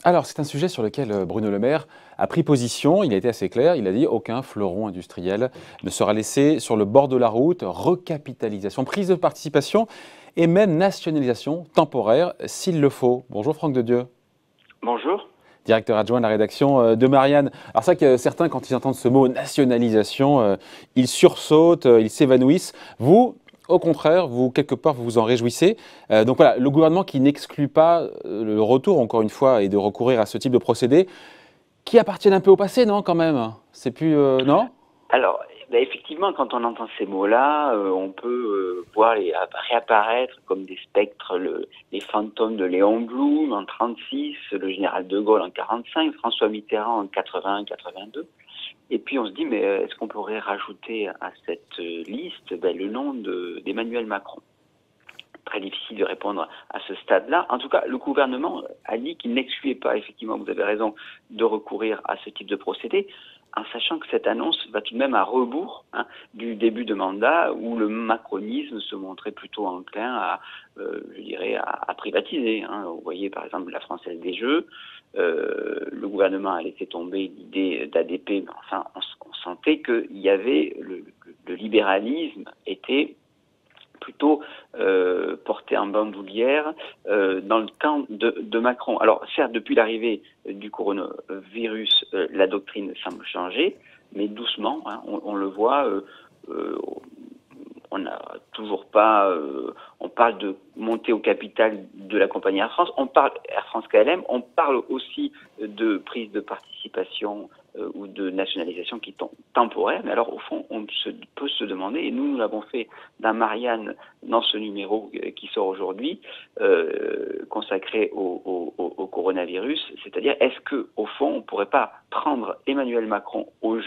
Alors, c'est un sujet sur lequel Bruno Le Maire a pris position. Il a été assez clair. Il a dit aucun fleuron industriel ne sera laissé sur le bord de la route. Recapitalisation, prise de participation et même nationalisation temporaire s'il le faut. Bonjour Franck Dedieu. Bonjour. Directeur adjoint de la rédaction de Marianne. Alors c'est vrai que certains, quand ils entendent ce mot nationalisation, ils sursautent, ils s'évanouissent. Vous, au contraire, vous, quelque part, vous vous en réjouissez. Donc voilà, le gouvernement qui n'exclut pas le retour, encore une fois, et de recourir à ce type de procédé, qui appartiennent un peu au passé, non, quand même? C'est plus... non? Alors, effectivement, quand on entend ces mots-là, on peut voir réapparaître comme des spectres les fantômes de Léon Blum en 1936, le général de Gaulle en 1945, François Mitterrand en 1981-1982. Et puis on se dit, mais est-ce qu'on pourrait rajouter à cette liste le nom d'Emmanuel Macron? Très difficile de répondre à ce stade-là. En tout cas, le gouvernement a dit qu'il n'excluait pas, effectivement, vous avez raison, de recourir à ce type de procédé, en sachant que cette annonce va tout de même à rebours du début de mandat où le macronisme se montrait plutôt enclin à privatiser. Vous voyez par exemple la Française des Jeux, le gouvernement a laissé tomber l'idée d'ADP, mais enfin on sentait qu'il y avait le libéralisme était plutôt porté en bandoulière dans le camp de Macron. Alors certes, depuis l'arrivée du coronavirus, la doctrine semble changer, mais doucement, on le voit, on n'a toujours pas... on parle de montée au capital de la compagnie Air France, on parle Air France KLM, on parle aussi de prise de participation ou de nationalisation qui sont temporaires. Mais alors, au fond, on peut se demander, et nous l'avons fait dans Marianne, dans ce numéro qui sort aujourd'hui, consacré au coronavirus, c'est-à-dire, est-ce qu'au fond, on ne pourrait pas prendre Emmanuel Macron au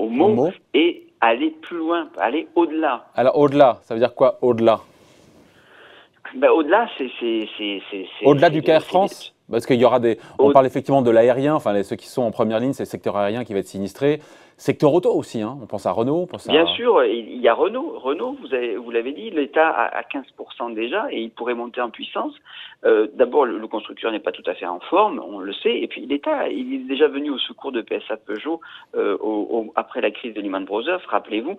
mot et aller plus loin, aller au-delà? Alors, au-delà, ça veut dire quoi, au-delà? Au-delà, c'est... Au-delà du cas Air France? Parce qu'il y aura des... On parle effectivement de l'aérien, enfin ceux qui sont en première ligne, c'est le secteur aérien qui va être sinistré. Secteur auto aussi, on pense à Renault, Bien sûr, il y a Renault. Renault, vous l'avez dit, l'État à 15% déjà et il pourrait monter en puissance. D'abord, le constructeur n'est pas tout à fait en forme, on le sait. Et puis l'État, il est déjà venu au secours de PSA Peugeot après la crise de Lehman Brothers, rappelez-vous.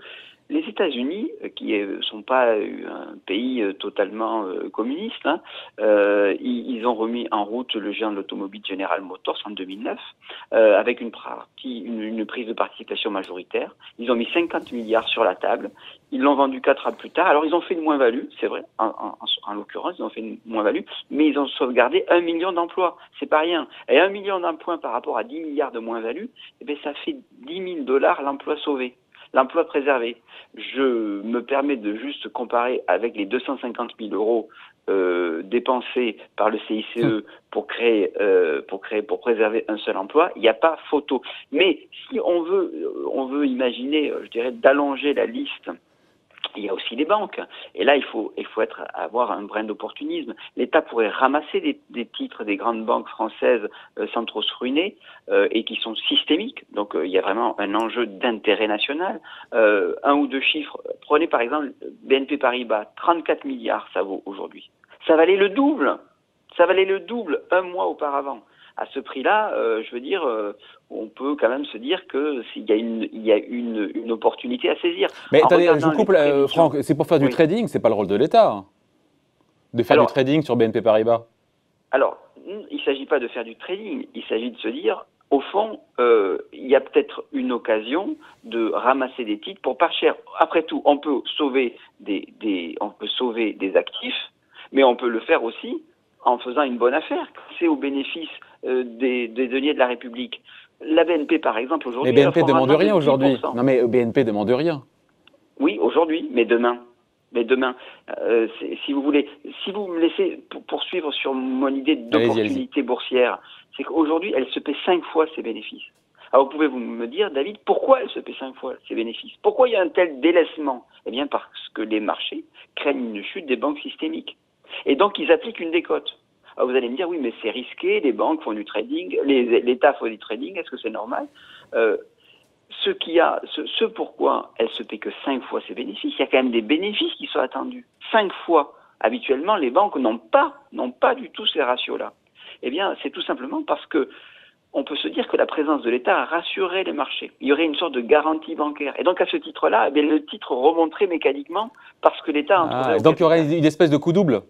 Les États-Unis, qui ne sont pas un pays totalement communiste, ils ont remis en route le géant de l'automobile General Motors en 2009, avec une prise de participation majoritaire. Ils ont mis 50 milliards sur la table. Ils l'ont vendu 4 ans plus tard. Alors, ils ont fait une moins-value, c'est vrai, en l'occurrence, ils ont fait une moins-value, mais ils ont sauvegardé 1 million d'emplois. C'est pas rien. Et 1 million d'emplois par rapport à 10 milliards de moins-value, ça fait $10 000 l'emploi sauvé. L'emploi préservé. Je me permets de juste comparer avec les 250 000 euros dépensés par le CICE pour préserver un seul emploi. Il n'y a pas photo. Mais si on veut imaginer, je dirais, d'allonger la liste. Il y a aussi les banques. Et là, il faut avoir un brin d'opportunisme. L'État pourrait ramasser des titres des grandes banques françaises sans trop se ruiner et qui sont systémiques. Donc, il y a vraiment un enjeu d'intérêt national. Un ou deux chiffres. Prenez par exemple BNP Paribas. 34 milliards, ça vaut aujourd'hui. Ça valait le double. Ça valait le double un mois auparavant. À ce prix-là, je veux dire, on peut quand même se dire qu'il y a une opportunité à saisir. Mais attendez, je vous coupe, Franck, c'est pour faire du trading, c'est pas le rôle de l'État de faire du trading sur BNP Paribas. Alors, il ne s'agit pas de faire du trading, il s'agit de se dire, au fond, il y a peut-être une occasion de ramasser des titres pour pas cher. Après tout, on peut sauver des actifs, mais on peut le faire aussi en faisant une bonne affaire. C'est au bénéfice des deniers de la République. La BNP, par exemple, aujourd'hui... Mais BNP ne demande rien aujourd'hui. Non, mais BNP ne demande rien. Oui, aujourd'hui, mais demain. Si vous voulez, si vous me laissez poursuivre sur mon idée d'opportunité boursière, c'est qu'aujourd'hui, elle se paie 5 fois ses bénéfices. Alors, pouvez-vous me dire, David, pourquoi elle se paie 5 fois ses bénéfices? Pourquoi il y a un tel délaissement? Eh bien, parce que les marchés craignent une chute des banques systémiques. Et donc, ils appliquent une décote. Alors, vous allez me dire, oui, mais c'est risqué, les banques font du trading, l'État fait du trading, est-ce que c'est normal? ce pourquoi elle se paie que 5 fois ses bénéfices, il y a quand même des bénéfices qui sont attendus. 5 fois. Habituellement, les banques n'ont pas du tout ces ratios-là. Eh bien, c'est tout simplement parce que on peut se dire que la présence de l'État a rassuré les marchés. Il y aurait une sorte de garantie bancaire. Et donc, à ce titre-là, eh bien, le titre remonterait mécaniquement parce que l'État entrerait au Donc il y capital. aurait une espèce de coup double.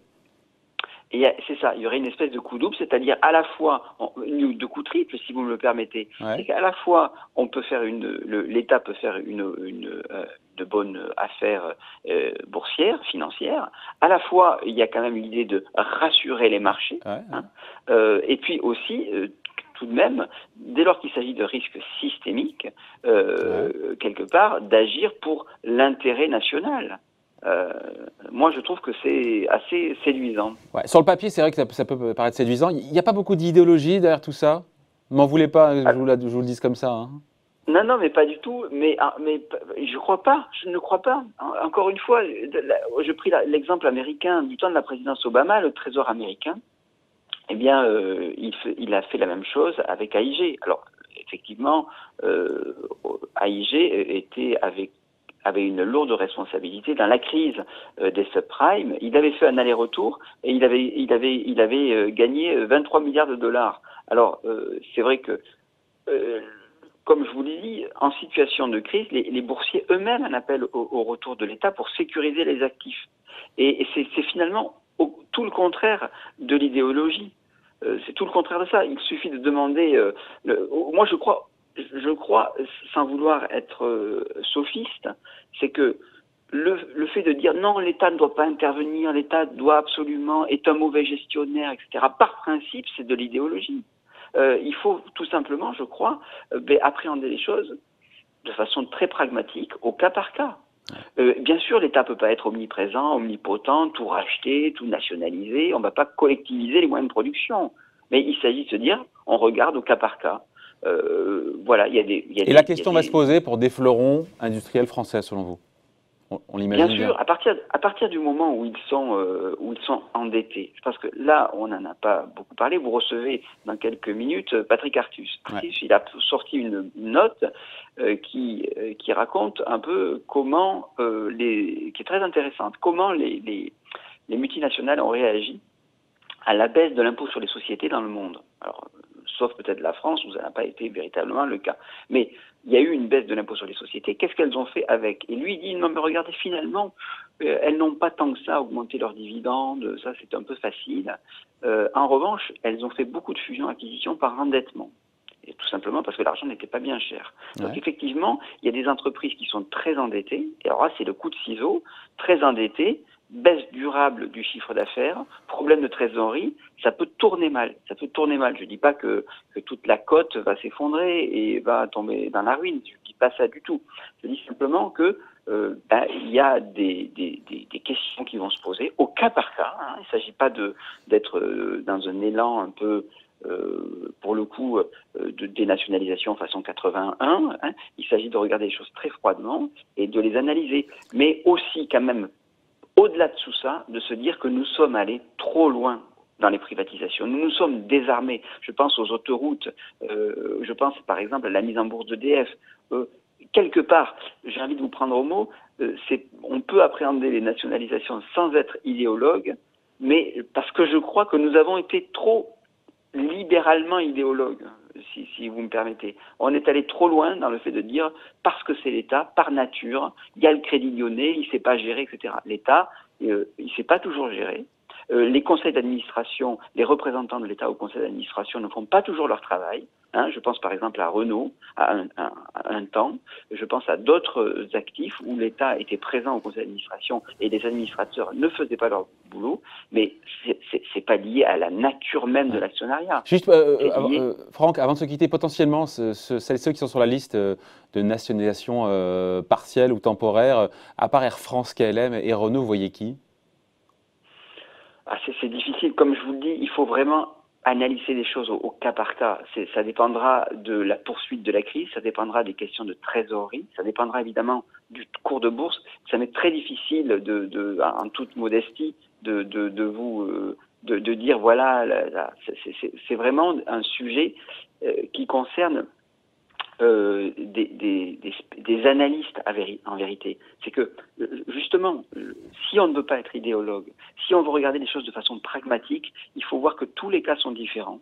Et c'est ça, il y aurait une espèce de coup double, c'est-à-dire à la fois, de coup triple, si vous me le permettez. Ouais. C'est qu'à la fois, on peut faire l'État peut faire de bonnes affaires boursières, financières. À la fois, il y a quand même l'idée de rassurer les marchés. Ouais, ouais. Hein, et puis aussi, tout de même, dès lors qu'il s'agit de risques systémiques, quelque part, d'agir pour l'intérêt national. Moi, je trouve que c'est assez séduisant. Ouais. Sur le papier, c'est vrai que ça peut paraître séduisant. Il n'y a pas beaucoup d'idéologie derrière tout ça. Ne m'en voulez pas, je vous le dise comme ça. Hein. Non, non, mais pas du tout. Mais je crois pas. Je ne crois pas. Encore une fois, je pris l'exemple américain du temps de la présidence Obama, le Trésor américain. Eh bien, il a fait la même chose avec AIG. Alors, effectivement, AIG avait une lourde responsabilité dans la crise des subprimes. Il avait fait un aller-retour et il avait gagné 23 milliards de dollars. Alors, c'est vrai que, comme je vous l'ai dit, en situation de crise, les boursiers eux-mêmes en appellent au retour de l'État pour sécuriser les actifs. Et c'est finalement tout le contraire de l'idéologie. C'est tout le contraire de ça. Il suffit de demander. Moi, je crois, sans vouloir être sophiste, c'est que le fait de dire non, l'État ne doit pas intervenir, l'État doit absolument est un mauvais gestionnaire, etc. Par principe, c'est de l'idéologie. Il faut tout simplement, je crois, appréhender les choses de façon très pragmatique, au cas par cas. Bien sûr, l'État peut pas être omniprésent, omnipotent, tout racheter, tout nationaliser. On ne va pas collectiviser les moyens de production. Mais il s'agit de se dire, on regarde au cas par cas. Voilà, il y a des. Et la question va se poser pour des fleurons industriels français, selon vous. On l'imagine bien. Bien sûr, à partir du moment où ils sont endettés, parce que là, on n'en a pas beaucoup parlé. Vous recevez dans quelques minutes Patrick Artus. Artus, il a sorti une note qui raconte un peu comment qui est très intéressante, comment les multinationales ont réagi à la baisse de l'impôt sur les sociétés dans le monde. Alors, sauf peut-être la France, où ça n'a pas été véritablement le cas. Mais il y a eu une baisse de l'impôt sur les sociétés. Qu'est-ce qu'elles ont fait avec? Et lui dit, non mais regardez, finalement, elles n'ont pas tant que ça augmenté leurs dividendes, ça c'est un peu facile. En revanche, elles ont fait beaucoup de fusions-acquisitions par endettement. Et tout simplement parce que l'argent n'était pas bien cher. Donc effectivement, il y a des entreprises qui sont très endettées, et alors là c'est le coup de ciseau, très endettées, baisse durable du chiffre d'affaires, problème de trésorerie, ça peut tourner mal. Ça peut tourner mal. Je ne dis pas que toute la cote va s'effondrer et va tomber dans la ruine. Je ne dis pas ça du tout. Je dis simplement que il y a des questions qui vont se poser au cas par cas. Hein. Il ne s'agit pas d'être dans un élan un peu pour le coup de dénationalisation façon 81. Hein. Il s'agit de regarder les choses très froidement et de les analyser, mais aussi quand même au-delà de tout ça, de se dire que nous sommes allés trop loin dans les privatisations. Nous nous sommes désarmés. Je pense aux autoroutes. Je pense par exemple à la mise en bourse d'EDF. Quelque part, j'ai envie de vous prendre au mot, on peut appréhender les nationalisations sans être idéologue, mais parce que je crois que nous avons été trop libéralement idéologues, si vous me permettez. On est allé trop loin dans le fait de dire, parce que c'est l'État, par nature, il y a le crédit lyonnais, il ne sait pas gérer, etc. L'État, il ne sait pas toujours gérer. Les conseils d'administration, les représentants de l'État au conseil d'administration ne font pas toujours leur travail. Hein, je pense par exemple à Renault, à un temps. Je pense à d'autres actifs où l'État était présent au conseil d'administration et les administrateurs ne faisaient pas leur boulot. Mais c'est pas lié à la nature même de l'actionnariat. Juste, Franck, avant de se quitter, potentiellement, ceux qui sont sur la liste de nationalisation partielle ou temporaire, à part Air France, KLM et Renault, vous voyez qui? C'est difficile. Comme je vous le dis, il faut vraiment analyser les choses au cas par cas. Ça dépendra de la poursuite de la crise, ça dépendra des questions de trésorerie, ça dépendra évidemment du cours de bourse. Ça m'est très difficile, en toute modestie, de dire voilà, c'est vraiment un sujet qui concerne des analystes en vérité. C'est que, justement, si on ne veut pas être idéologue, si on veut regarder les choses de façon pragmatique, il faut voir que tous les cas sont différents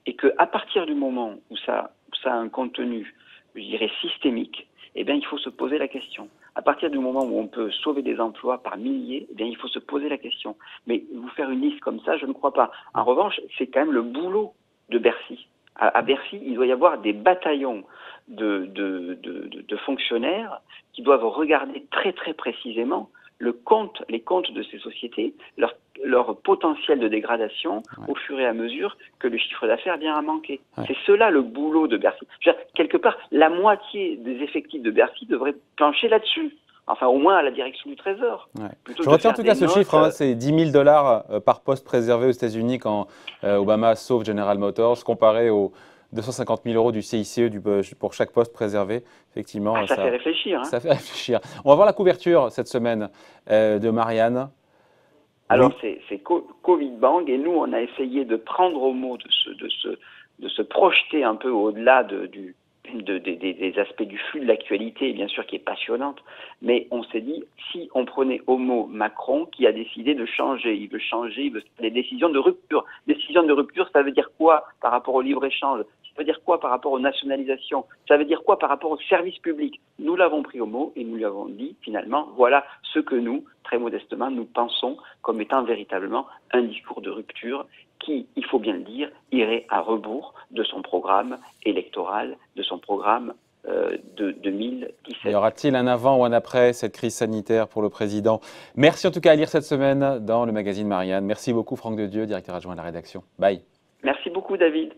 et qu'à partir du moment où ça a un contenu, je dirais, systémique, eh bien, il faut se poser la question. À partir du moment où on peut sauver des emplois par milliers, eh bien, il faut se poser la question. Mais vous faire une liste comme ça, je ne crois pas. En revanche, c'est quand même le boulot de Bercy. À Bercy, il doit y avoir des bataillons de fonctionnaires qui doivent regarder très très précisément les comptes de ces sociétés, leur potentiel de dégradation au fur et à mesure que le chiffre d'affaires vient à manquer. C'est cela le boulot de Bercy. Quelque part, la moitié des effectifs de Bercy devraient plancher là-dessus. Enfin, au moins à la direction du Trésor. Je retiens en tout cas ce chiffre, c'est $10 000 par poste préservé aux États-Unis quand Obama sauve General Motors, comparé aux 250 000 € du CICE pour chaque poste préservé. Effectivement, ça fait réfléchir. Hein. Ça fait réfléchir. On va voir la couverture cette semaine de Marianne. Alors, c'est Covid Bang, et nous, on a essayé de prendre au mot, de se projeter un peu au-delà des aspects du flux de l'actualité, bien sûr, qui est passionnante, mais on s'est dit, si on prenait au mot Macron, qui a décidé de changer, il veut changer, des décisions de rupture. Décisions de rupture, ça veut dire quoi par rapport au libre-échange? Ça veut dire quoi par rapport aux nationalisations? Ça veut dire quoi par rapport au service public? Nous l'avons pris au mot et nous lui avons dit, finalement, voilà ce que nous, très modestement, nous pensons comme étant véritablement un discours de rupture qui, il faut bien le dire, irait à rebours de son programme électoral, de son programme de 2017. Y aura-t-il un avant ou un après cette crise sanitaire pour le président? Merci en tout cas à lire cette semaine dans le magazine Marianne. Merci beaucoup Franck Dedieu, directeur adjoint à la rédaction. Bye. Merci beaucoup David.